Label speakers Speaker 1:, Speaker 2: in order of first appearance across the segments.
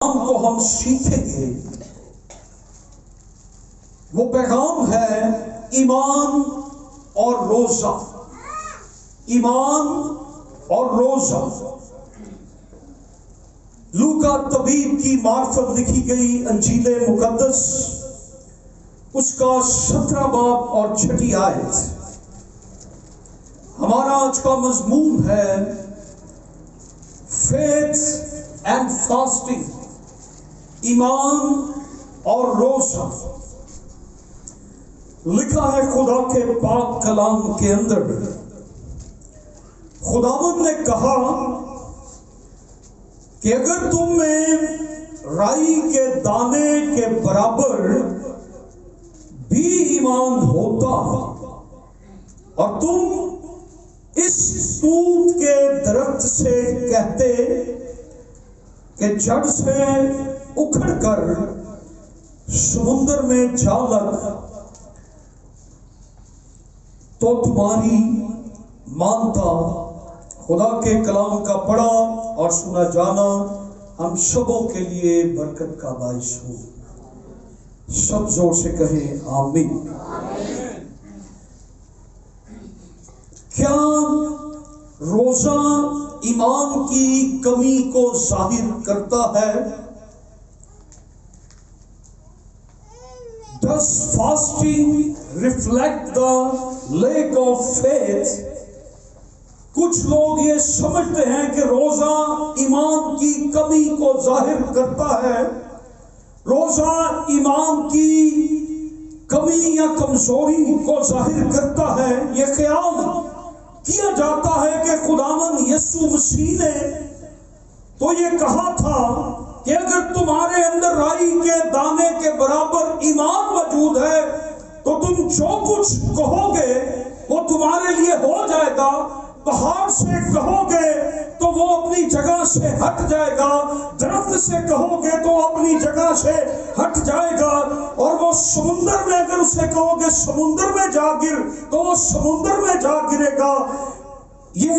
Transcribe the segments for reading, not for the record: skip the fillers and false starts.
Speaker 1: پیغام کو ہم سیکھیں گے، وہ پیغام ہے ایمان اور روزہ، ایمان اور روزہ۔ لوکا طبیب کی معرفت لکھی گئی انجیل مقدس، اس کا 17 باب اور 6 آیت۔ ہمارا آج کا مضمون ہے فیتھ اینڈ فاسٹنگ، ایمان اور روزہ۔ لکھا ہے خدا کے پاک کلام کے اندر، خداوند نے کہا کہ اگر تم میں رائی کے دانے کے برابر بھی ایمان ہوتا اور تم اس توت کے درخت سے کہتے کہ جڑ سے اکھڑ کر سمندر میں جا لگ، تو تمہاری مانتا۔ خدا کے کلام کا پڑھا اور سنا جانا ہم سبوں کے لیے برکت کا باعث ہو۔ سب زور سے کہیں آمین۔ کیا روزہ ایمان کی کمی کو ظاہر کرتا ہے؟ Does fasting reflect the lack of faith? کچھ لوگ یہ سمجھتے ہیں کہ روزہ ایمان کی کمی کو ظاہر کرتا ہے، روزہ ایمان کی کمی یا کمزوری کو ظاہر کرتا ہے۔ یہ خیال کیا جاتا ہے کہ خداوند یسوع مسیح نے تو یہ کہا تھا کہ اگر تمہارے اندر رائی کے دانے کے برابر ایمان موجود ہے تو تم جو کچھ کہو گے وہ تمہارے لیے ہو جائے گا۔ پہاڑ سے کہو گے تو وہ اپنی جگہ سے ہٹ جائے گا، درخت سے کہو گے تو اپنی جگہ سے ہٹ جائے گا، اور وہ سمندر میں اگر اسے کہو گے سمندر میں جا گر تو وہ سمندر میں جا گرے گا۔ یہ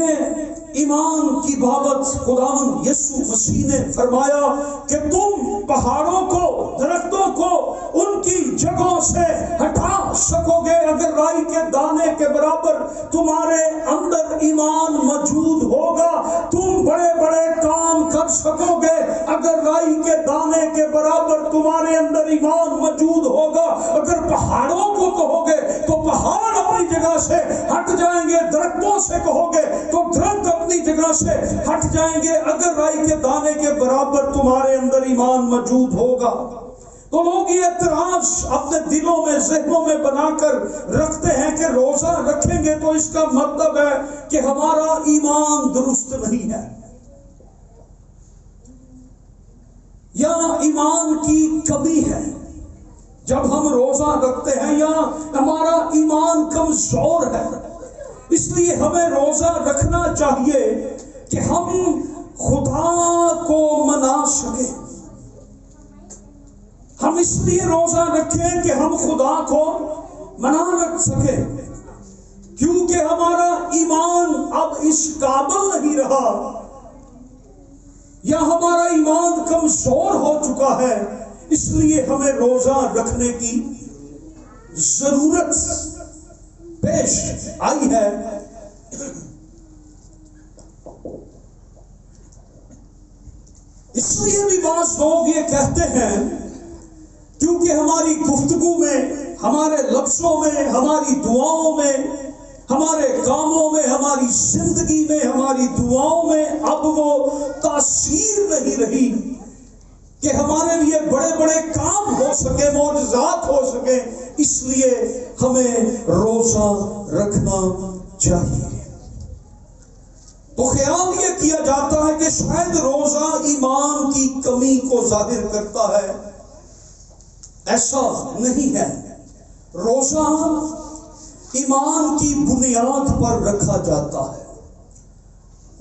Speaker 1: ایمان کی بابت خداوند یسوع مسیح نے فرمایا کہ تم پہاڑوں کو، درختوں کو ان کی جگہوں سے ہٹا سکو گے اگر رائی کے دانے کے برابر تمہارے اندر ایمان موجود ہوگا۔ تم بڑے بڑے کام کر سکو گے اگر رائی کے دانے کے برابر تمہارے اندر ایمان موجود ہوگا۔ اگر پہاڑوں کو کہو گے تو پہاڑ اپنی جگہ سے ہٹ جائیں گے، درختوں سے کہو گے تو درخت اپنی جگہ سے ہٹ جائیں گے اگر رائی کے دانے کے برابر تمہارے اندر ایمان موجود ہوگا۔ تو لوگ یہ اعتراض اپنے دلوں میں، ذہنوں میں بنا کر رکھتے ہیں کہ روزہ رکھیں گے تو اس کا مطلب ہے کہ ہمارا ایمان درست نہیں ہے، یا ایمان کی کمی ہے جب ہم روزہ رکھتے ہیں، یا ہمارا ایمان کمزور ہے۔ اس لیے ہمیں روزہ رکھنا چاہیے کہ ہم خدا کو منا سکیں۔ ہم اس لیے روزہ رکھیں کہ ہم خدا کو منا رکھ سکیں، کیونکہ ہمارا ایمان اب اس قابل نہیں رہا، یا ہمارا ایمان کمزور ہو چکا ہے۔ اس لیے ہمیں روزہ رکھنے کی ضرورت پیش آئی ہے۔ اس لیے بھی بعض لوگ یہ کہتے ہیں کیونکہ ہماری گفتگو میں، ہمارے لفظوں میں، ہماری دعاؤں میں، ہمارے کاموں میں، ہماری زندگی میں، ہماری دعاؤں میں اب وہ تاثیر نہیں رہی کہ ہمارے لیے بڑے بڑے کام ہو سکے، معجزات ہو سکے، اس لیے ہمیں روزہ رکھنا چاہیے۔ تو خیال یہ کیا جاتا ہے کہ شاید روزہ ایمان کی کمی کو ظاہر کرتا ہے، ایسا نہیں ہے۔ روزہ ایمان کی بنیاد پر رکھا جاتا ہے۔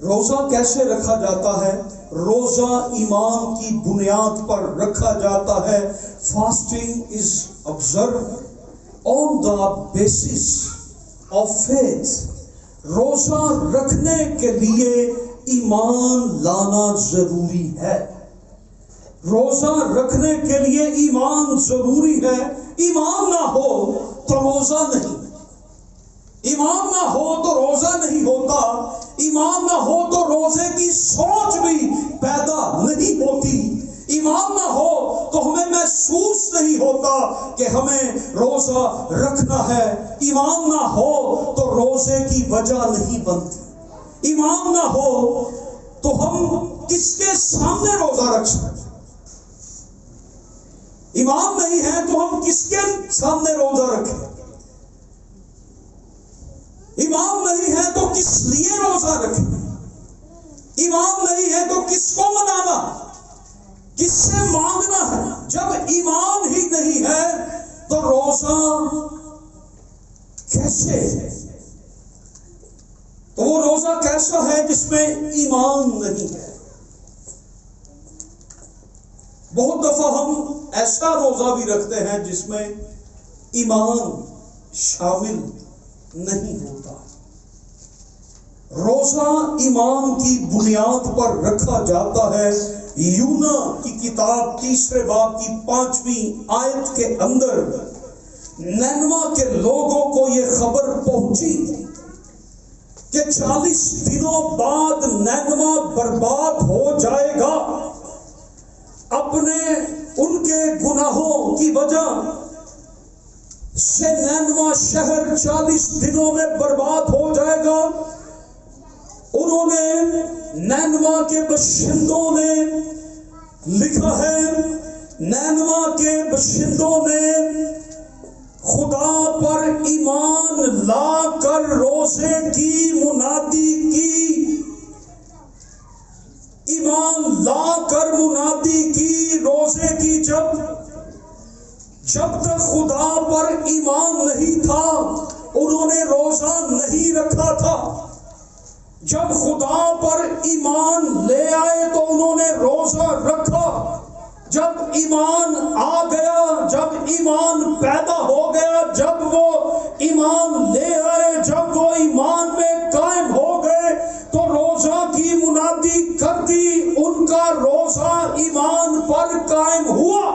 Speaker 1: روزہ کیسے رکھا جاتا ہے؟ روزہ ایمان کی بنیاد پر رکھا جاتا ہے۔ Fasting is observed on the basis of faith۔ روزہ رکھنے کے لیے ایمان لانا ضروری ہے۔ روزہ رکھنے کے لیے ایمان ضروری ہے. ایمان نہ ہو تو روزہ نہیں. ایمان نہ ہو تو روزہ نہیں ہوتا. ایمان نہ ہو تو روزے کی سوچ بھی پیدا نہیں ہوتی. ایمان نہ ہو تو ہمیں محسوس نہیں ہوتا کہ ہمیں روزہ رکھنا ہے. ایمان نہ ہو تو روزے کی وجہ نہیں بنتی. ایمان نہ ہو تو ہم کس کے سامنے روزہ رکھ سکتے؟ ایمان نہیں ہے تو ہم کس کے سامنے روزہ رکھیں؟ ایمان نہیں ہے تو کس لیے روزہ رکھیں؟ ایمان نہیں ہے تو کس کو منانا، کس سے مانگنا ہے؟ جب ایمان ہی نہیں ہے تو روزہ کیسے؟ تو وہ روزہ کیسا ہے جس میں ایمان نہیں ہے؟ بہت دفعہ ہم ایسا روزہ بھی رکھتے ہیں جس میں ایمان شامل نہیں ہوتا. روزہ ایمان کی بنیاد پر رکھا جاتا ہے. یونا کی کتاب 3 باب کی 5ویں آیت کے اندر نینوا کے لوگوں کو یہ خبر پہنچی کہ 40 دنوں بعد نینوا برباد ہو جائے گا. اپنے ان کے گناہوں کی وجہ سے نینوا شہر 40 دنوں میں برباد ہو جائے گا. انہوں نے نینوا کے باشندوں نے لکھا ہے، نینوا کے باشندوں نے خدا پر ایمان لا کر روزے کی منادی کی. ایمان لا کر منادی کی روزے کی. جب تک خدا پر ایمان نہیں تھا انہوں نے روزہ نہیں رکھا تھا. جب خدا پر ایمان لے آئے تو انہوں نے روزہ رکھا. جب ایمان آ گیا، جب ایمان پیدا ہو گیا، جب وہ ایمان لے آئے، جب وہ ایمان میں قائم ہو گئے تو روزہ کی منادی کر دی. ان کا روزہ ایمان پر قائم ہوا.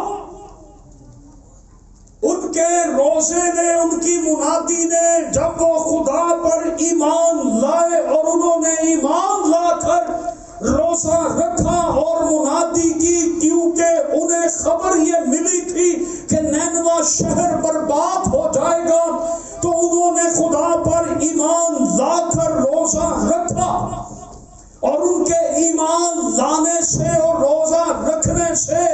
Speaker 1: ان کے روزے نے، ان کی منادی نے، جب وہ خدا پر ایمان لائے اور انہوں نے ایمان لا کر روزہ رکھا اور منادی کی، کیونکہ انہیں خبر یہ ملی تھی کہ نینوا شہر برباد ہو جائے گا، تو انہوں نے خدا پر ایمان لا کر روزہ رکھا. اور ان کے ایمان لانے سے اور روزہ رکھنے سے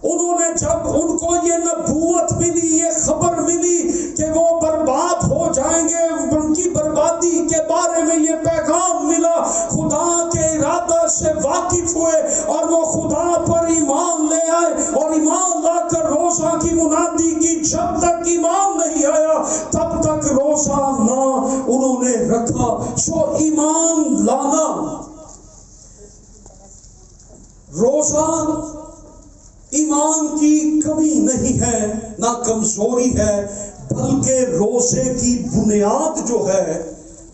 Speaker 1: انہوں نے، جب ان کو یہ نبوت ملی، یہ خبر ملی کہ وہ برباد ہو جائیں گے، ان کی بربادی کے بارے میں یہ پیغام ملا، خدا کے ارادہ سے واقف ہوئے اور وہ خدا پر ایمان لے آئے اور ایمان لا کر روزہ کی منادی کی. جب تک ایمان نہیں آیا تب تک روزہ نہ انہوں نے رکھا. سو ایمان لانا، روزہ ایمان کی کمی نہیں ہے، نہ کمزوری ہے، بلکہ روزے کی بنیاد جو ہے،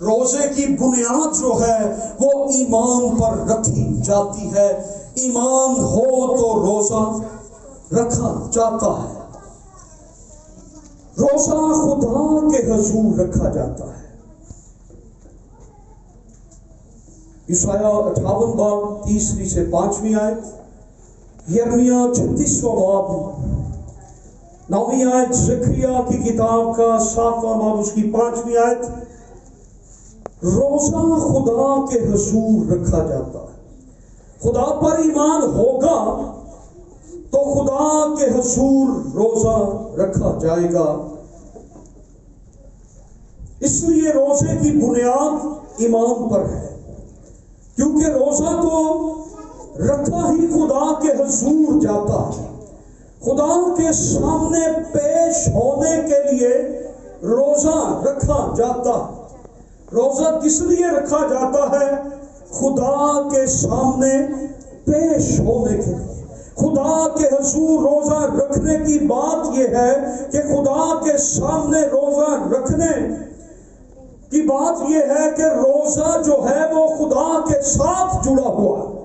Speaker 1: روزے کی بنیاد جو ہے وہ ایمان پر رکھی جاتی ہے. ایمان ہو تو روزہ رکھا جاتا ہے. روزہ خدا کے حضور رکھا جاتا ہے. یسایہ 58 باب 3 سے 5 آیت، یرمیہ 36 باب 9 آیت، زکریا کی کتاب کا 7 باب اس کی 5 آیت. روزہ خدا کے حضور رکھا جاتا ہے. خدا پر ایمان ہوگا تو خدا کے حضور روزہ رکھا جائے گا. اس لیے روزے کی بنیاد ایمان پر ہے، کیونکہ روزہ تو رکھا ہی خدا کے حضور جاتا ہے. خدا کے سامنے پیش ہونے کے لیے روزہ رکھا جاتا ہے. روزہ کس لیے رکھا جاتا ہے؟ خدا کے سامنے پیش ہونے کے لیے. خدا کے حضور روزہ رکھنے کی بات یہ ہے کہ خدا کے سامنے روزہ رکھنے کی بات یہ ہے کہ روزہ جو ہے وہ خدا کے ساتھ جڑا ہوا ہے.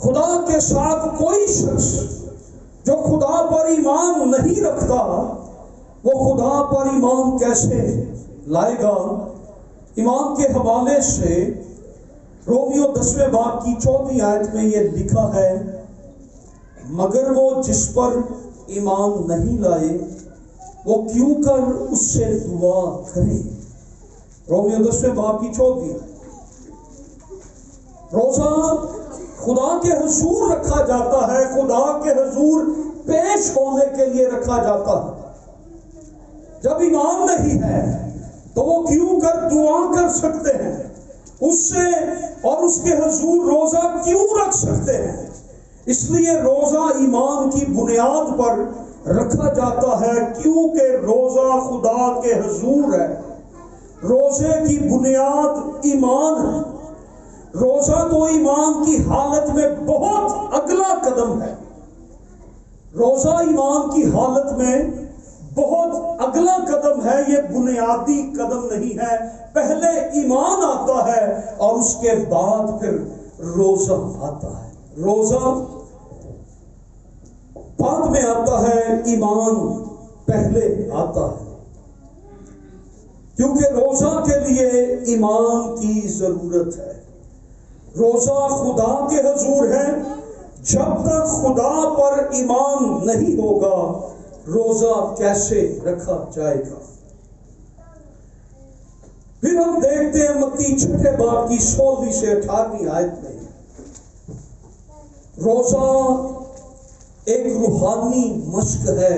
Speaker 1: خدا کے ساتھ کوئی شخص جو خدا پر ایمان نہیں رکھتا وہ خدا پر ایمان کیسے لائے گا؟ ایمان کے حوالے سے رومیو 10ویں باب کی 4ویں آیت میں یہ لکھا ہے، مگر وہ جس پر ایمان نہیں لائے وہ کیوں کر اس سے دعا کرے۔ رومیو 10ویں باب کی 4ویں۔ روزہ خدا کے حضور رکھا جاتا ہے، خدا کے حضور پیش ہونے کے لیے رکھا جاتا ہے۔ جب ایمان نہیں ہے تو وہ کیوں کر دعا کر سکتے ہیں؟ اس سے اور اس کے حضور روزہ کیوں رکھ سکتے ہیں؟ اس لیے روزہ ایمان کی بنیاد پر رکھا جاتا ہے، کیونکہ روزہ خدا کے حضور ہے۔ روزے کی بنیاد ایمان ہے۔ روزہ تو ایمان کی حالت میں بہت اگلا قدم ہے۔ روزہ ایمان کی حالت میں بہت اگلا قدم ہے، یہ بنیادی قدم نہیں ہے۔ پہلے ایمان آتا ہے اور اس کے بعد پھر روزہ آتا ہے۔ روزہ بعد میں آتا ہے، ایمان پہلے آتا ہے، کیونکہ روزہ کے لیے ایمان کی ضرورت ہے۔ روزہ خدا کے حضور ہے، جب تک خدا پر ایمان نہیں ہوگا روزہ کیسے رکھا جائے گا؟ پھر ہم دیکھتے ہیں متی 6 باب کی 16 سے 18 آیت میں، روزہ ایک روحانی مشق ہے،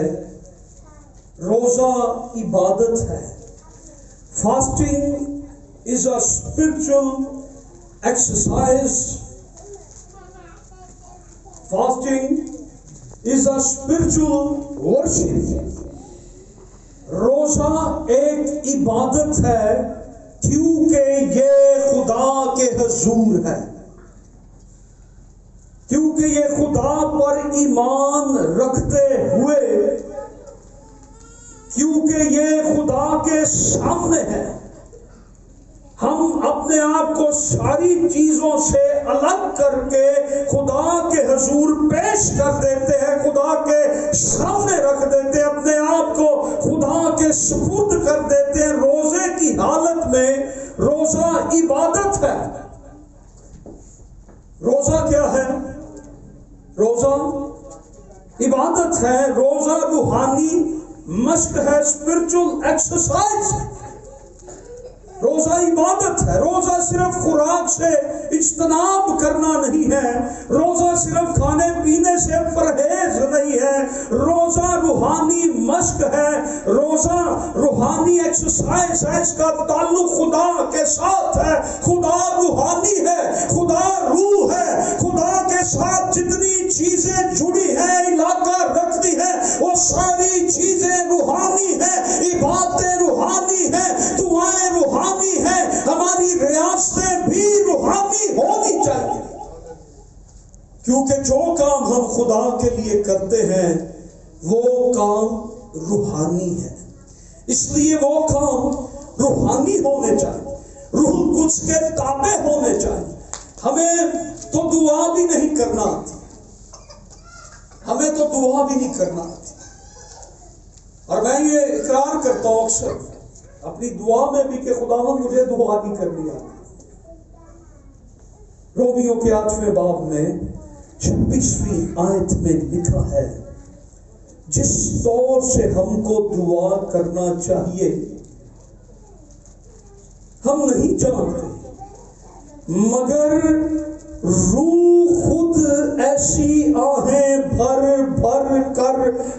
Speaker 1: روزہ عبادت ہے۔ Fasting is a spiritual exercise. Fasting is a spiritual worship. روزہ ایک عبادت ہے کیونکہ یہ خدا کے حضور ہے، کیونکہ یہ خدا پر ایمان رکھتے ہوئے، کیونکہ یہ خدا کے سامنے ہے، ہم اپنے آپ کو ساری چیزوں سے الگ کر کے خدا کے حضور پیش کر دیتے ہیں، خدا کے سامنے رکھ دیتے ہیں، اپنے آپ کو خدا کے سپرد کر دیتے ہیں۔ روزے کی حالت میں روزہ عبادت ہے۔ روزہ کیا ہے؟ روزہ عبادت ہے، روزہ روحانی مشق ہے، اسپرچل ایکسرسائز۔ روزہ عبادت ہے۔ روزہ صرف خوراک سے اجتناب کرنا نہیں ہے، روزہ صرف کھانے پینے سے پرہیز نہیں ہے، روزہ روحانی مشق ہے، روزہ روحانی ایکسرسائز ہے۔ اس کا تعلق خدا کے ساتھ ہے۔ خدا روحانی ہے، خدا روح ہے، خدا کے ساتھ جتنی چیزیں جڑی ہیں، علاقہ رکھتی ہیں، وہ ساری چیزیں روحانی ہیں، عبادتیں روحانی ہیں، دعائیں روحانی ہے، ہماری ریاستیں بھی روحانی ہونی چاہیے، کیونکہ جو کام ہم خدا کے لیے کرتے ہیں وہ کام روحانی ہے، اس لیے وہ کام روحانی ہونے چاہیے، روح القدس کے تابع ہونے چاہیے۔ ہمیں تو دعا بھی نہیں کرنا آتی، ہمیں تو دعا بھی نہیں کرنا آتی، اور میں یہ اقرار کرتا ہوں اکثر اپنی دعا میں بھی کہ خداوند مجھے دعا بھی کرنی آتی۔ رومیو کے 8ویں باب میں 26ویں آیت میں لکھا ہے، جس طور سے ہم کو دعا کرنا چاہیے ہم نہیں جانتے، مگر روح خود ایسی آہیں بھر بھر کر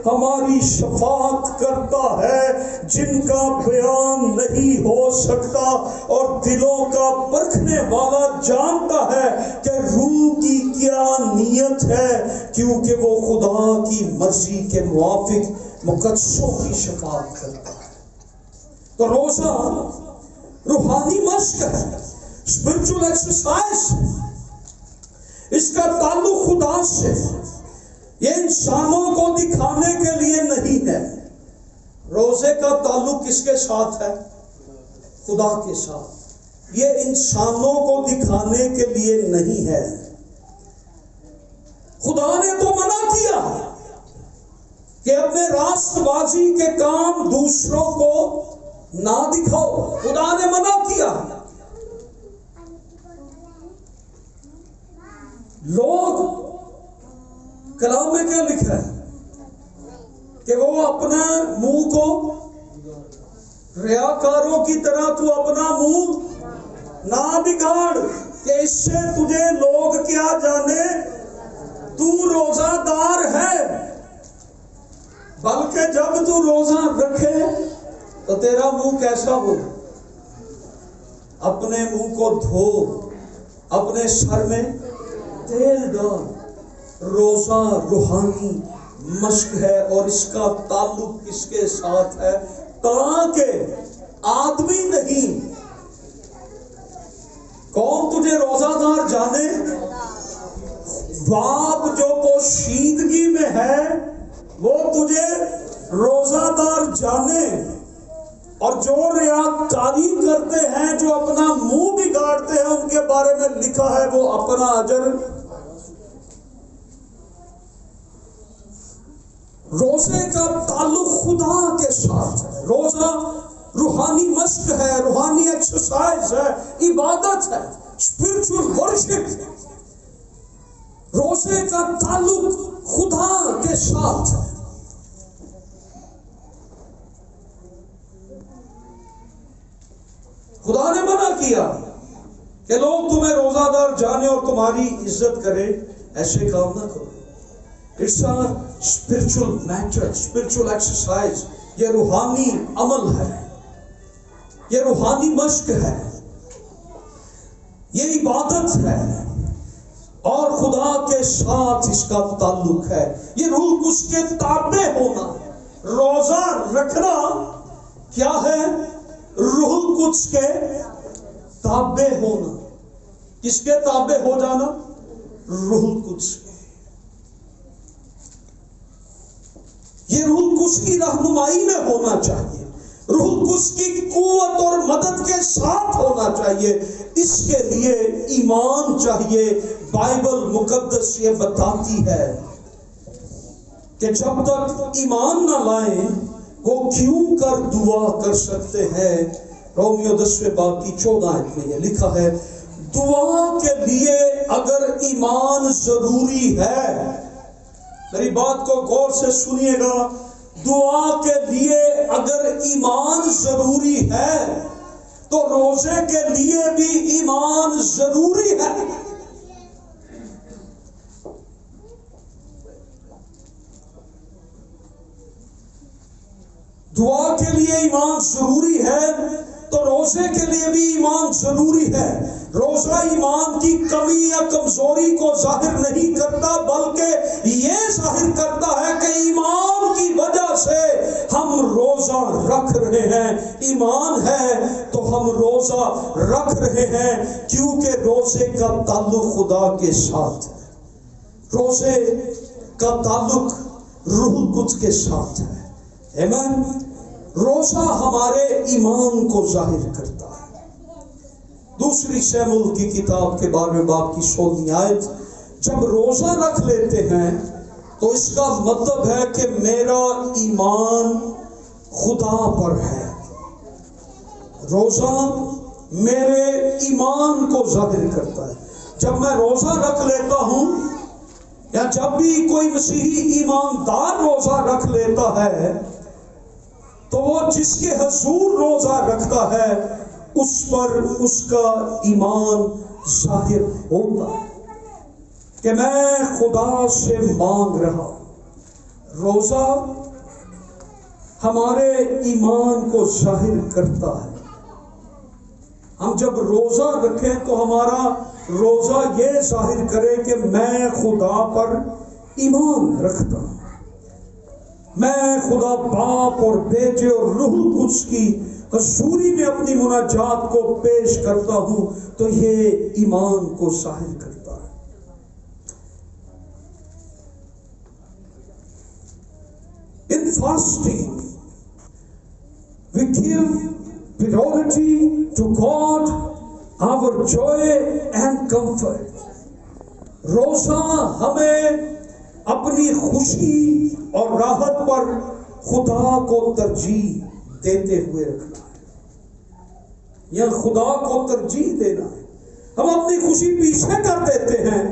Speaker 1: ہماری شفاعت کرتا ہے جن کا بیان نہیں ہو سکتا، اور دلوں کا پرکھنے والا جانتا ہے کہ روح کی کیا نیت ہے، کیونکہ وہ خدا کی مرضی کے موافق مقدسوں کی شفاعت کرتا ہے۔ تو روزہ روحانی مشق ہے، اسپرچل ایکسرسائز، اس کا تعلق خدا سے، یہ انسانوں کو دکھانے کے لیے نہیں ہے۔ روزے کا تعلق کس کے ساتھ ہے؟ خدا کے ساتھ۔ یہ انسانوں کو دکھانے کے لیے نہیں ہے۔ خدا نے تو منع کیا کہ اپنے راست بازی کے کام دوسروں کو نہ دکھاؤ. خدا نے منع کیا. لوگ کلام میں کیا لکھا ہے کہ وہ اپنا منہ کو ریاکاروں کی طرح تو اپنا منہ نہ بگاڑ کہ اس سے تجھے لوگ کیا جانے تو روزہ دار ہے. بلکہ جب تو روزہ رکھے تو تیرا منہ کیسا ہو؟ اپنے منہ کو دھو, اپنے سر میں تیل ڈال. روزہ روحانی مشق ہے اور اس کا تعلق کس کے ساتھ ہے؟ تاکہ آدمی نہیں, کون تجھے روزہ دار جانے؟ باپ جو پوشیدگی میں ہے وہ تجھے روزہ دار جانے. اور جو ریاکاری کرتے ہیں, جو اپنا منہ بگاڑتے ہیں, ان کے بارے میں لکھا ہے وہ اپنا اجر. روزے کا تعلق خدا کے ساتھ ہے. روزہ روحانی مشق ہے, روحانی ایکسرسائز ہے, عبادت ہے, اسپرچل ورشپ. روزے کا تعلق خدا کے ساتھ ہے. خدا نے منع کیا کہ لوگ تمہیں روزہ دار جانے اور تمہاری عزت کرے. ایسے کام نہ کرو. It's a spiritual matter, spiritual exercise. یہ روحانی عمل ہے, یہ روحانی مشق ہے, یہ عبادت ہے اور خدا کے ساتھ اس کا تعلق ہے. یہ روح القدس کے تابع ہونا. روزہ رکھنا کیا ہے؟ روح القدس کے تابع ہونا. کس کے تابع ہو جانا؟ روح القدس کے. یہ روح القدس کی رہنمائی میں ہونا چاہیے, روح القدس کی قوت اور مدد کے ساتھ ہونا چاہیے. اس کے لیے ایمان چاہیے. بائبل مقدس یہ بتاتی ہے کہ جب تک ایمان نہ لائیں وہ کیوں کر دعا کر سکتے ہیں. رومیو 10 باب کی 14 میں یہ لکھا ہے, دعا کے لیے اگر ایمان ضروری ہے, میری بات کو غور سے سنیے گا, دعا کے لیے اگر ایمان ضروری ہے تو روزے کے لیے بھی ایمان ضروری ہے. دعا کے لیے ایمان ضروری ہے تو روزے کے لیے بھی ایمان ضروری ہے. روزہ ایمان کی کمی یا کمزوری کو ظاہر نہیں کرتا, بلکہ یہ ظاہر کرتا ہے کہ ایمان کی وجہ سے ہم روزہ رکھ رہے ہیں. ایمان ہے تو ہم روزہ رکھ رہے ہیں کیونکہ روزے کا تعلق خدا کے ساتھ ہے. روزے کا تعلق روح القدس کے ساتھ ہے. آمین. روزہ ہمارے ایمان کو ظاہر کرتا ہے. دوسری شموئیل کی کتاب کے 12 باب کی 16 آیت, جب روزہ رکھ لیتے ہیں تو اس کا مطلب ہے کہ میرا ایمان خدا پر ہے. روزہ میرے ایمان کو ظاہر کرتا ہے. جب میں روزہ رکھ لیتا ہوں یا جب بھی کوئی مسیحی ایماندار روزہ رکھ لیتا ہے تو وہ جس کے حضور روزہ رکھتا ہے اس پر اس کا ایمان ظاہر ہوتا ہے کہ میں خدا سے مانگ رہا ہوں. روزہ ہمارے ایمان کو ظاہر کرتا ہے. ہم جب روزہ رکھیں تو ہمارا روزہ یہ ظاہر کرے کہ میں خدا پر ایمان رکھتا ہوں. میں خدا باپ اور بیٹے اور روح القدس کی حضوری میں اپنی مناجات کو پیش کرتا ہوں تو یہ ایمان کو ظاہر کرتا ہے. In fasting, we give priority to God, our joy and comfort. روزہ ہمیں اپنی خوشی اور راحت پر خدا کو ترجیح دیتے ہوئے رکھنا ہے، یا خدا کو ترجیح دینا ہے۔ ہم اپنی خوشی پیچھے کر دیتے ہیں،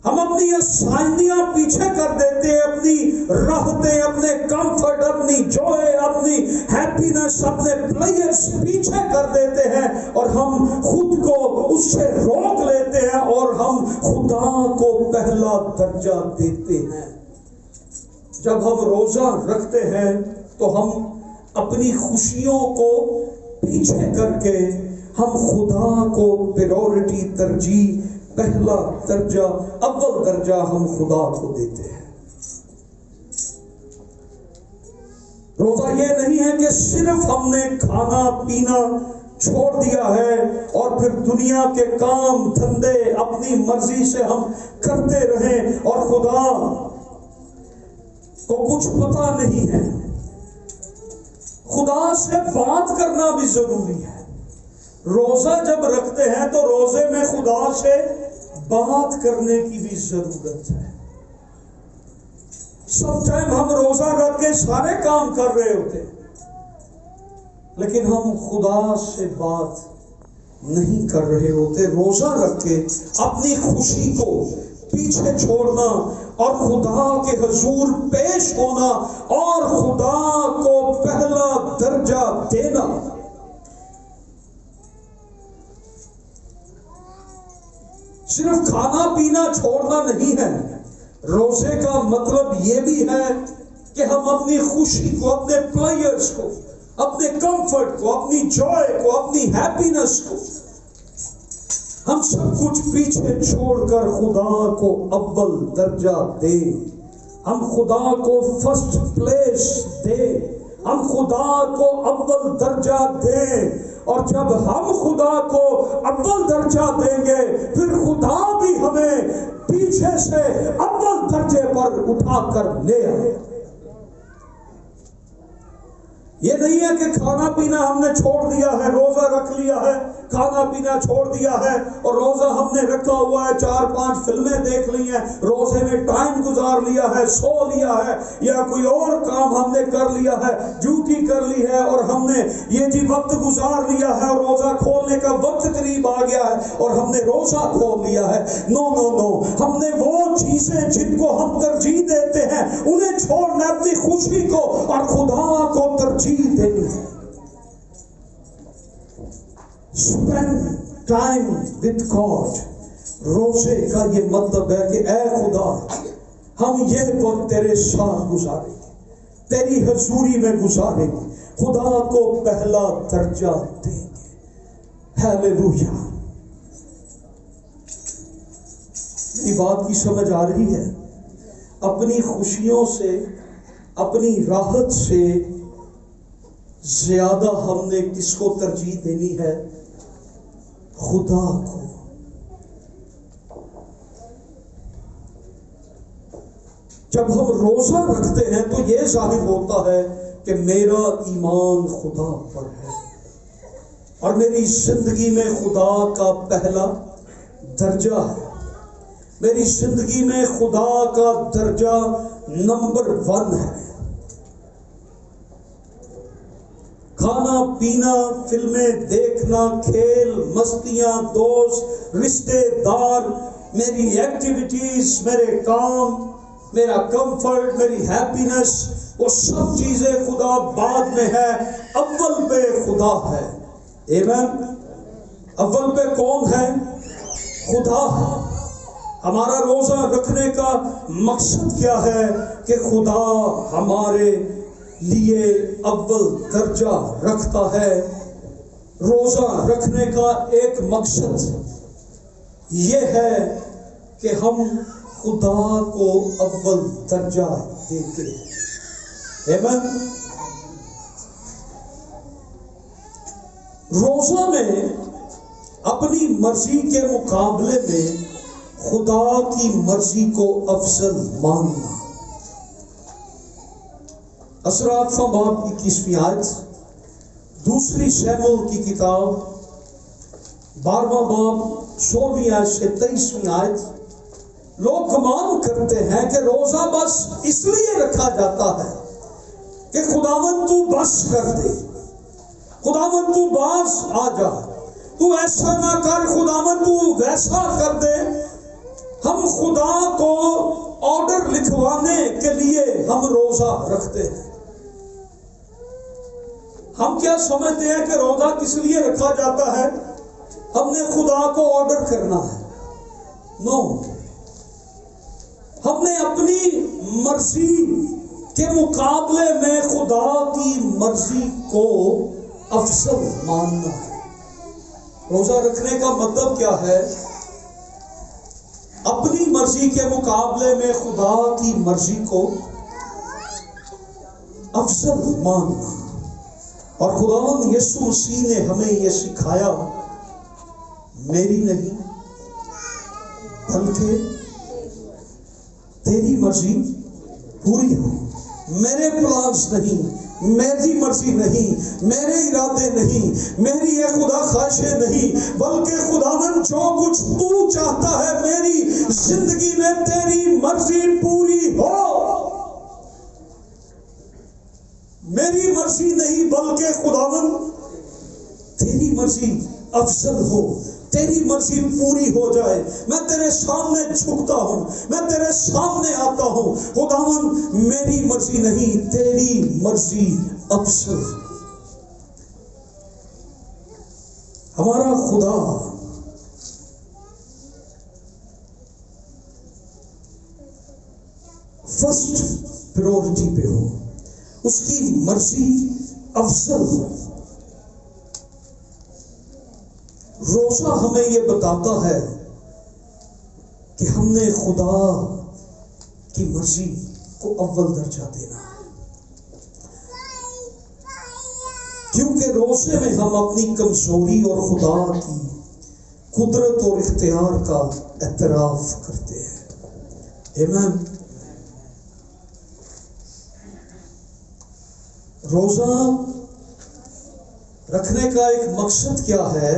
Speaker 1: ہم اپنی آسانیاں پیچھے کر دیتے ہیں، اپنی راحتیں، اپنے کمفرٹ، اپنی جوائے، اپنی ہیپینس، اپنے پلیئرز پیچھے کر دیتے ہیں، اور ہم خود کو اس سے روک لیتے ہیں، اور ہم خدا کو پہلا درجہ دیتے ہیں۔ جب ہم روزہ رکھتے ہیں تو ہم اپنی خوشیوں کو پیچھے کر کے ہم خدا کو پریورٹی، ترجیح، پہلا درجہ، اول درجہ ہم خدا کو دیتے ہیں۔ روزہ یہ نہیں ہے کہ صرف ہم نے کھانا پینا چھوڑ دیا ہے اور پھر دنیا کے کام دھندے اپنی مرضی سے ہم کرتے رہیں اور خدا کو کچھ پتا نہیں ہے۔ خدا سے بات کرنا بھی ضروری ہے۔ روزہ جب رکھتے ہیں تو روزے میں خدا سے بات کرنے کی بھی ضرورت ہے۔ سب ٹائم ہم روزہ رکھ کے سارے کام کر رہے ہوتے ہیں، لیکن ہم خدا سے بات نہیں کر رہے ہوتے۔ روزہ رکھ کے اپنی خوشی کو پیچھے چھوڑنا اور خدا کے حضور پیش ہونا اور خدا کو پہلا درجہ دینا، صرف کھانا پینا چھوڑنا نہیں ہے۔ روزے کا مطلب یہ بھی ہے کہ ہم اپنی خوشی کو، اپنے پلیئرز کو، اپنے کمفرٹ کو، اپنی جوائے کو، اپنی ہیپینس کو، ہم سب کچھ پیچھے چھوڑ کر خدا کو اول درجہ دیں، ہم خدا کو فرسٹ پلیس دیں، ہم خدا کو اول درجہ دیں۔ اور جب ہم خدا کو اول درجہ دیں گے پھر خدا بھی ہمیں پیچھے سے اول درجے پر اٹھا کر لے آئے۔ یہ نہیں ہے کہ کھانا پینا ہم نے چھوڑ دیا ہے، روزہ رکھ لیا ہے، کھانا پینا چھوڑ دیا ہے اور روزہ ہم نے رکھا ہوا ہے، 4-5 فلمیں دیکھ لی ہیں، روزے میں ٹائم گزار لیا ہے، سو لیا ہے، یا کوئی اور کام ہم نے کر لیا ہے، ڈیوٹی کر لی ہے اور ہم نے یہ جی وقت گزار لیا ہے اور روزہ کھولنے کا وقت قریب آ گیا ہے اور ہم نے روزہ کھول لیا ہے۔ نو نو نو، ہم نے وہ چیزیں جن کو ہم ترجیح دیتے ہیں انہیں چھوڑنا، اپنی خوشی کو اور خدا کو ترجیح دینی ہے۔ Spend time with God۔ روزے کا یہ مطلب ہے کہ اے خدا، ہم یہ وقت تیرے ساتھ گزاریں گے، تیری حضوری میں گزاریں گے، خدا کو پہلا درجہ دیں گے۔ ہیلیلویا۔ میری بات کی سمجھ آ رہی ہے؟ اپنی خوشیوں سے، اپنی راحت سے زیادہ ہم نے کس کو ترجیح دینی ہے؟ خدا کو۔ جب ہم روزہ رکھتے ہیں تو یہ ظاہر ہوتا ہے کہ میرا ایمان خدا پر ہے اور میری زندگی میں خدا کا پہلا درجہ ہے، میری زندگی میں خدا کا درجہ نمبر 1 ہے۔ کھانا پینا، فلمیں دیکھنا، کھیل مستیاں، دوست، رشتے دار، میری ایکٹیویٹیز، میرے کام، میرا کمفرٹ، میری ہیپینس، وہ سب چیزیں خدا بعد میں ہے، اول پہ خدا ہے۔ آمین۔ اول پہ کون ہے؟ خدا ہے۔ ہمارا روزہ رکھنے کا مقصد کیا ہے؟ کہ خدا ہمارے لیے اول درجہ رکھتا ہے۔ روزہ رکھنے کا ایک مقصد یہ ہے کہ ہم خدا کو اول درجہ دیتے ہیں۔ آمین۔ روزہ میں اپنی مرضی کے مقابلے میں خدا کی مرضی کو افضل ماننا۔ اسرات باب 21ویں آیت، دوسری شموئیل کی کتاب 12واں باب 16ویں آیت سے 23ویں آیت، لوگ گمان کرتے ہیں کہ روزہ بس اس لیے رکھا جاتا ہے کہ خداوند تو بس کر دے، خداوند تو باز آ جا، تو ایسا نہ کر، خداوند تو ویسا کر دے۔ ہم خدا کو آرڈر لکھوانے کے لیے ہم روزہ رکھتے ہیں۔ ہم کیا سمجھتے ہیں کہ روزہ کس لیے رکھا جاتا ہے؟ ہم نے خدا کو آرڈر کرنا ہے؟ نو، ہم نے اپنی مرضی کے مقابلے میں خدا کی مرضی کو افضل ماننا ہے۔ روزہ رکھنے کا مطلب کیا ہے؟ اپنی مرضی کے مقابلے میں خدا کی مرضی کو افضل ماننا۔ اور خداوند یسوع مسیح نے ہمیں یہ سکھایا، میری نہیں بلکہ تیری مرضی پوری ہو۔ میرے پلانز نہیں، میری مرضی نہیں، میرے ارادے نہیں، میری یہ خدا خواہشیں نہیں، بلکہ خداوند جو کچھ تو چاہتا ہے میری زندگی میں تیری مرضی پوری ہو۔ میری مرضی نہیں بلکہ خداوند تیری مرضی افضل ہو، تیری مرضی پوری ہو جائے۔ میں تیرے سامنے جھکتا ہوں، میں تیرے سامنے آتا ہوں، خداوند میری مرضی نہیں، تیری مرضی افضل۔ ہمارا خدا فرسٹ پریورٹی پہ ہو، اس کی مرضی افضل ہو۔ روزہ ہمیں یہ بتاتا ہے کہ ہم نے خدا کی مرضی کو اول درجہ دینا ہے، کیونکہ روزے میں ہم اپنی کمزوری اور خدا کی قدرت اور اختیار کا اعتراف کرتے ہیں۔ آمین۔ روزہ رکھنے کا ایک مقصد کیا ہے؟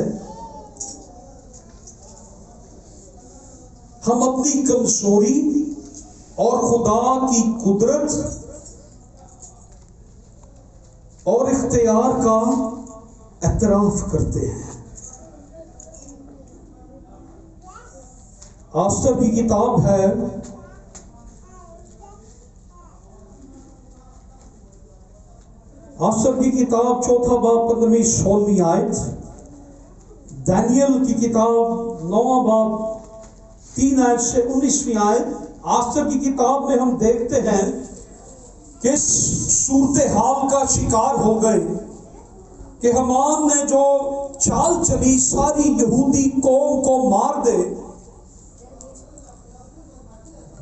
Speaker 1: ہم اپنی کمزوری اور خدا کی قدرت اور اختیار کا اعتراف کرتے ہیں۔ آستر کی کتاب ہے، آستر کی کتاب 4 باب 15-16 آیت، دانیل کی کتاب 9 باب 3 آیت سے 19 آیت۔ آستر کی کتاب میں ہم دیکھتے ہیں کہ اس صورتحال کا شکار ہو گئے کہ حمان نے جو چال چلی ساری یہودی قوم کو مار دے۔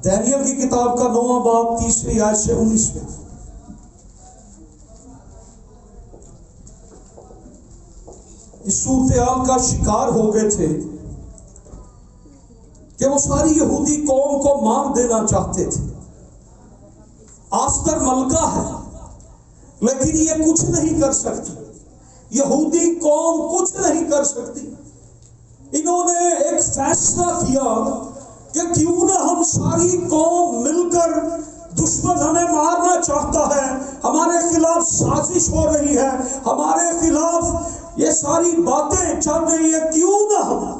Speaker 1: دانیل کی کتاب کا 9 باب 3 آیت سے 19 میں اس صورتحال کا شکار ہو گئے تھے کہ وہ ساری یہودی قوم کو مار دینا چاہتے تھے۔ آستر ملکہ ہے لیکن یہ کچھ نہیں کر سکتی، یہودی قوم کچھ نہیں کر سکتی۔ انہوں نے ایک فیصلہ کیا کہ کیوں نہ ہم ساری قوم مل کر، دشمن ہمیں مارنا چاہتا ہے، ہمارے خلاف سازش ہو رہی ہے، ہمارے خلاف یہ ساری باتیں چل رہی ہے، کیوں نہ ہم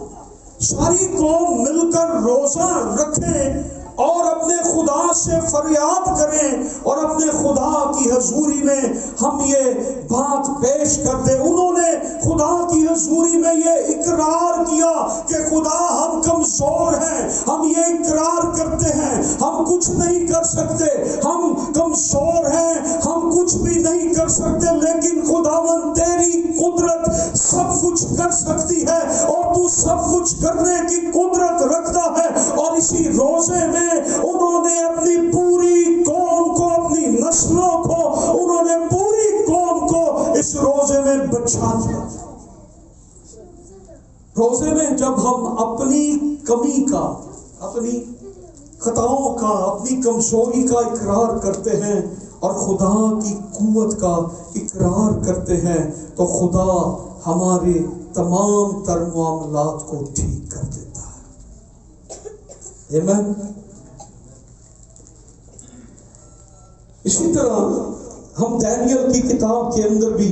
Speaker 1: ساری قوم مل کر روزہ رکھیں اور اپنے خدا سے فریاد کریں اور اپنے خدا کی حضوری میں ہم یہ بات پیش کر دیں۔ انہوں نے خدا کی حضوری میں یہ اقرار کیا کہ خدا ہم کمزور ہیں، ہم یہ اقرار کرتے ہیں ہم کچھ نہیں کر سکتے، ہم کمزور ہیں، ہم کچھ بھی نہیں کر سکتے، لیکن خداوند تیری قدرت سب کچھ کر سکتی ہے اور تو سب کچھ کرنے کی قدرت رکھتا ہے۔ اور اسی روزے میں انہوں نے اپنی پوری قوم کو، اپنی نسلوں کو، انہوں نے پوری قوم کو اس روزے میں بچا دیا۔ روزے میں جب ہم اپنی کمی کا، اپنی خطاؤں کا، اپنی کمزوری کا اقرار کرتے ہیں اور خدا کی قوت کا اقرار کرتے ہیں تو خدا ہمارے تمام تر معاملات کو ٹھیک کر دیتا ہے۔ آمین۔ اسی طرح ہم دانیل کی کتاب کے اندر بھی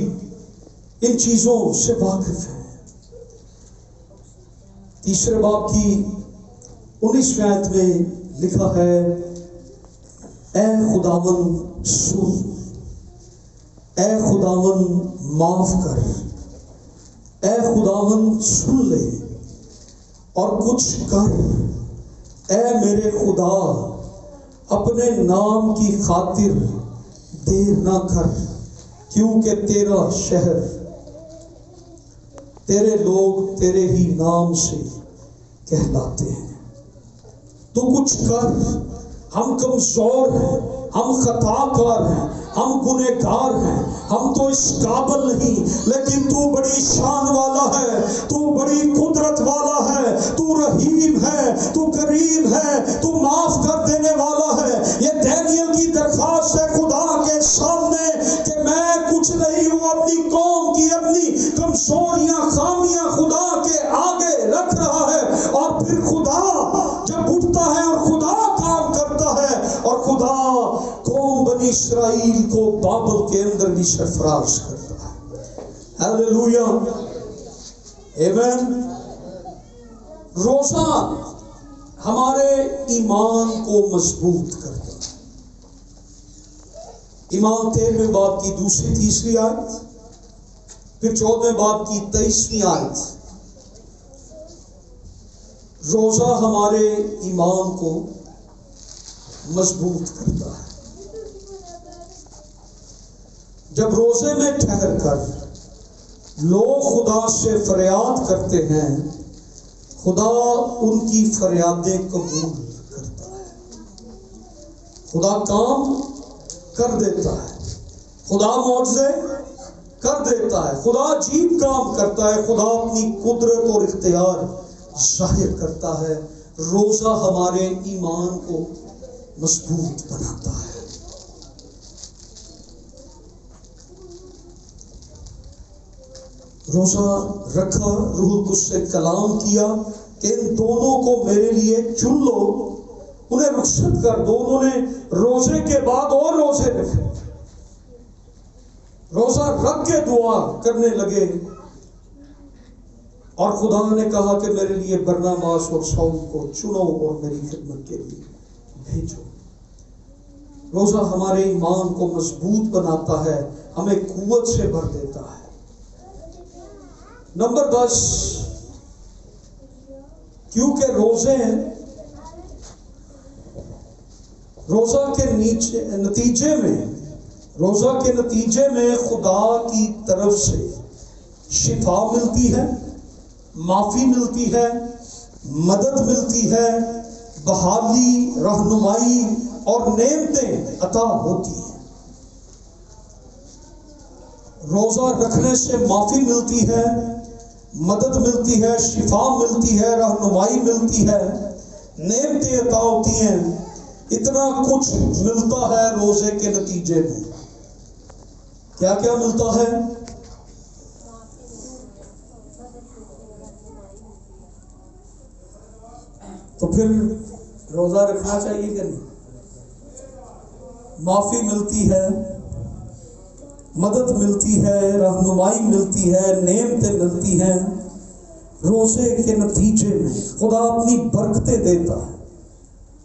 Speaker 1: ان چیزوں سے واقف ہیں۔ 3 باب کی 19ویں آیت میں لکھا ہے، اے خداوند سن، اے خداوند معاف کر، اے خداوند سن لے اور کچھ کر، اے میرے خدا اپنے نام کی خاطر دیر نہ کر، کیونکہ تیرا شہر، تیرے لوگ تیرے ہی نام سے کہلاتے ہیں۔ تو کچھ کر، ہم کمزور ہیں، ہم خطا کار ہیں، ہم گنہگار ہیں، ہم تو اس قابل نہیں، لیکن تو بڑی شان والا ہے، تو بڑی قدرت والا ہے، تو رحیم ہے، تو کریم ہے، تو معاف کر دینے والا ہے۔ یہ دانیل کی درخواست ہے خدا کے سامنے کہ میں کچھ نہیں ہوں، اپنی قوم کی اپنی کمزوریاں خامیاں خدا کے آگے رکھ رہا ہے، اور پھر خدا جب اٹھتا ہے اور خدا کام کرتا ہے، اور خدا قوم بنی اسرائیل کو بابل کے اندر بھی سرفراز کرتا ہے۔ ہیلیلویا، آمین۔ روزہ ہمارے ایمان کو مضبوط کرتا ہے۔ ایمان 13ویں باب کی 2-3 آیت، پھر 14ویں باب کی 23ویں آیت۔ روزہ ہمارے ایمان کو مضبوط کرتا ہے۔ جب روزے میں ٹھہر کر لوگ خدا سے فریاد کرتے ہیں، خدا ان کی فریادیں قبول کرتا ہے، خدا کام کر دیتا ہے، خدا معجزے کر دیتا ہے، خدا عجیب کام کرتا ہے، خدا اپنی قدرت اور اختیار ظاہر کرتا ہے۔ روزہ ہمارے ایمان کو مضبوط بناتا ہے۔ روزہ رکھا، روح القدس سے کلام کیا کہ ان دونوں کو میرے لیے چن لو، انہیں رخصت کر دو۔ انہوں نے روزے کے بعد اور روزے رکھے، روزہ رکھ کے دعا کرنے لگے، اور خدا نے کہا کہ میرے لیے برناباس اور شاؤل کو چنو اور میری خدمت کے لیے بھیجو۔ روزہ ہمارے ایمان کو مضبوط بناتا ہے، ہمیں قوت سے بھر دیتا ہے۔ نمبر 10، کیونکہ روزہ کے نتیجے میں خدا کی طرف سے شفا ملتی ہے، معافی ملتی ہے، مدد ملتی ہے، بحالی، رہنمائی اور نعمتیں عطا ہوتی ہیں۔ روزہ رکھنے سے معافی ملتی ہے، مدد ملتی ہے، شفا ملتی ہے، رہنمائی ملتی ہے، نعمتیں عطا ہوتی ہیں۔ اتنا کچھ ملتا ہے روزے کے نتیجے میں۔ کیا کیا ملتا ہے؟ تو پھر روزہ رکھنا چاہیے کہ نہیں؟ معافی ملتی ہے، مدد ملتی ہے، رہنمائی ملتی ہے، نعمتیں ملتی ہیں۔ روزے کے نتیجے میں خدا اپنی برکتیں دیتا ہے۔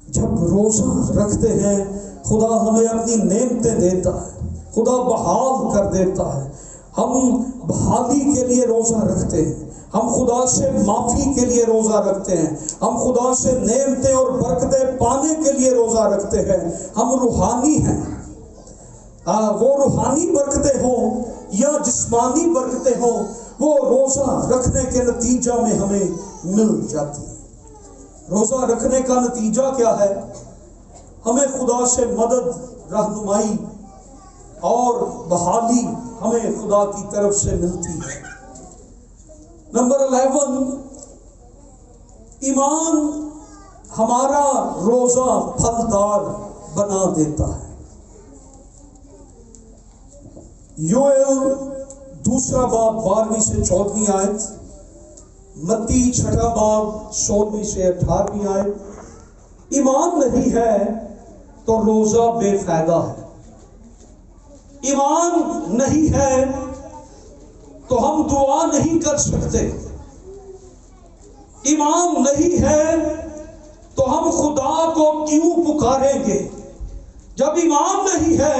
Speaker 1: جب روزہ رکھتے ہیں خدا ہمیں اپنی نعمتیں دیتا ہے، خدا بحال کر دیتا ہے۔ ہم بحالی کے لیے روزہ رکھتے ہیں، ہم خدا سے معافی کے لیے روزہ رکھتے ہیں، ہم خدا سے نعمتیں اور برکتیں پانے کے لیے روزہ رکھتے ہیں۔ ہم روحانی ہیں، وہ روحانی برکتیں ہوں یا جسمانی برکتیں ہوں، وہ روزہ رکھنے کے نتیجہ میں ہمیں مل جاتی ہے۔ روزہ رکھنے کا نتیجہ کیا ہے؟ ہمیں خدا سے مدد، رہنمائی اور بحالی ہمیں خدا کی طرف سے ملتی ہے۔ نمبر 11، ایمان ہمارا روزہ پھلدار بنا دیتا ہے۔ یوئیل 2 باب 12 سے 14 آیت، متی 6 باب 16 سے 18 آیت، ایمان نہیں ہے تو روزہ بے فائدہ ہے. ایمان نہیں ہے تو ہم دعا نہیں کر سکتے. ایمان نہیں ہے تو ہم خدا کو کیوں پکاریں گے؟ جب ایمان نہیں ہے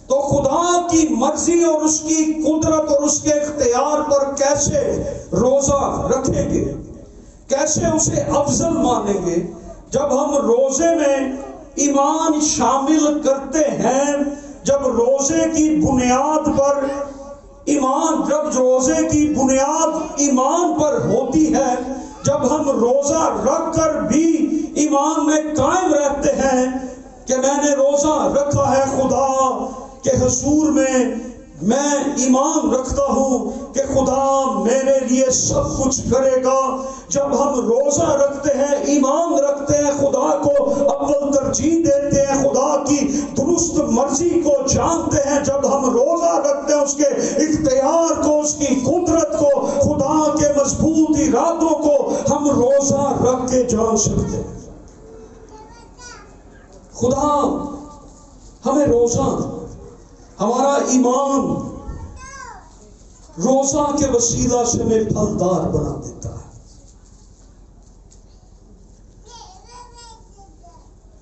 Speaker 1: تو خدا کی مرضی اور اس کی قدرت اور اس کے اختیار پر کیسے روزہ رکھیں گے؟ کیسے اسے افضل مانیں گے؟ جب ہم روزے میں ایمان شامل کرتے ہیں، جب روزے کی بنیاد پر جب روزے کی بنیاد ایمان پر ہوتی ہے، جب ہم روزہ رکھ کر بھی ایمان میں قائم رہتے ہیں کہ میں نے روزہ رکھا ہے خدا کے حضور میں ایمان رکھتا ہوں کہ خدا میرے لیے سب کچھ کرے گا. جب ہم روزہ رکھتے ہیں، ایمان رکھتے ہیں، خدا کو اول ترجیح دیتے ہیں، خدا کی درست مرضی کو جانتے ہیں، جب ہم روزہ رکھتے ہیں اس کے اختیار کو، اس کی قدرت کو، خدا کے مضبوط ارادوں کو ہم روزہ رکھ کے جان سکتے ہیں. خدا ہمیں روزہ، ہمارا ایمان روزہ کے وسیلہ سے ہمیں پھلدار بنا دیتا ہے.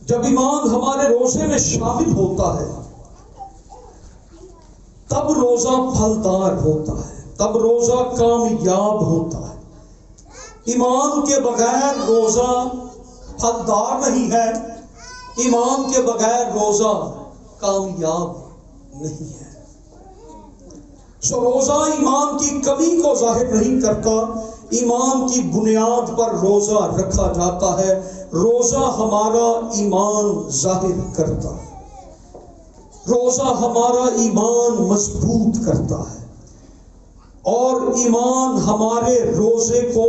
Speaker 1: جب ایمان ہمارے روزے میں شامل ہوتا ہے تب روزہ پھلدار ہوتا ہے، تب روزہ کامیاب ہوتا ہے. ایمان کے بغیر روزہ پھلدار نہیں ہے، ایمان کے بغیر روزہ کامیاب نہیں ہے. سو روزہ ایمان کی کمی کو ظاہر نہیں کرتا، ایمان کی بنیاد پر روزہ رکھا جاتا ہے. روزہ ہمارا ایمان ظاہر کرتا ہے، روزہ ہمارا ایمان مضبوط کرتا ہے، اور ایمان ہمارے روزے کو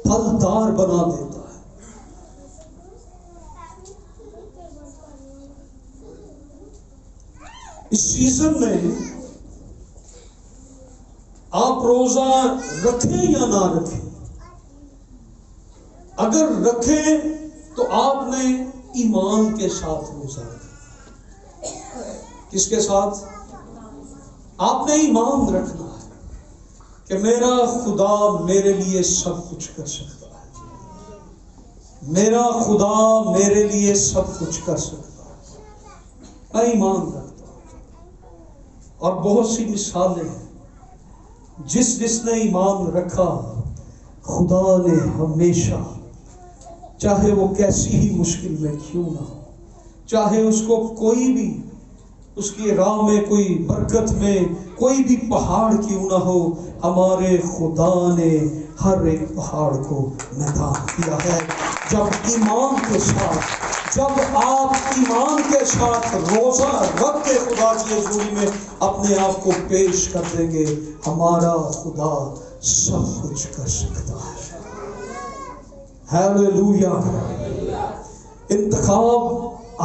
Speaker 1: پھلدار بنا دیتا ہے. اس سیزن میں آپ روزہ رکھیں یا نہ رکھیں، اگر رکھیں تو آپ نے ایمان کے ساتھ روزہ رکھا. کس کے ساتھ؟ آپ نے ایمان رکھنا ہے کہ میرا خدا میرے لیے سب کچھ کر سکتا ہے، میرا خدا میرے لیے سب کچھ کر سکتا ہے. میں ایمان رکھتا ہوں. اور بہت سی مثالیں ہیں، جس نے ایمان رکھا خدا نے ہمیشہ، چاہے وہ کیسی ہی مشکل میں کیوں نہ ہو، چاہے اس کو کوئی بھی اس کی راہ میں کوئی برکت میں کوئی بھی پہاڑ کیوں نہ ہو، ہمارے خدا نے ہر ایک پہاڑ کو میدان کیا ہے. جب ایمان کے ساتھ، جب آپ ایمان کے ساتھ روزہ رکھ کے خدا کی حضوری میں اپنے آپ کو پیش کر دیں گے، ہمارا خدا سب کچھ کر سکتا ہے. ہیلیلویا. انتخاب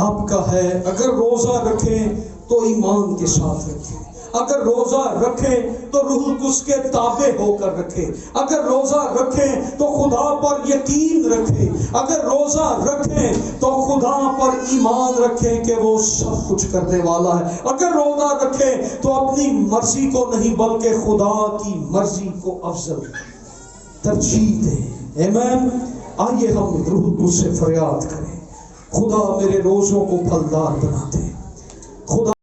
Speaker 1: آپ کا ہے. اگر روزہ رکھیں تو ایمان کے ساتھ رکھیں، اگر روزہ رکھیں تو روح القدس کے تابع ہو کر رکھیں، اگر روزہ رکھیں تو خدا پر یقین رکھیں، اگر روزہ رکھیں تو خدا پر ایمان رکھیں کہ وہ سب کچھ کرنے والا ہے. اگر روزہ رکھیں تو اپنی مرضی کو نہیں بلکہ خدا کی مرضی کو افضل ترجیح دیں. آمین. آئیے ہم روح القدس سے فریاد کریں، خدا میرے روزوں کو پھلدار بنا دے. خدا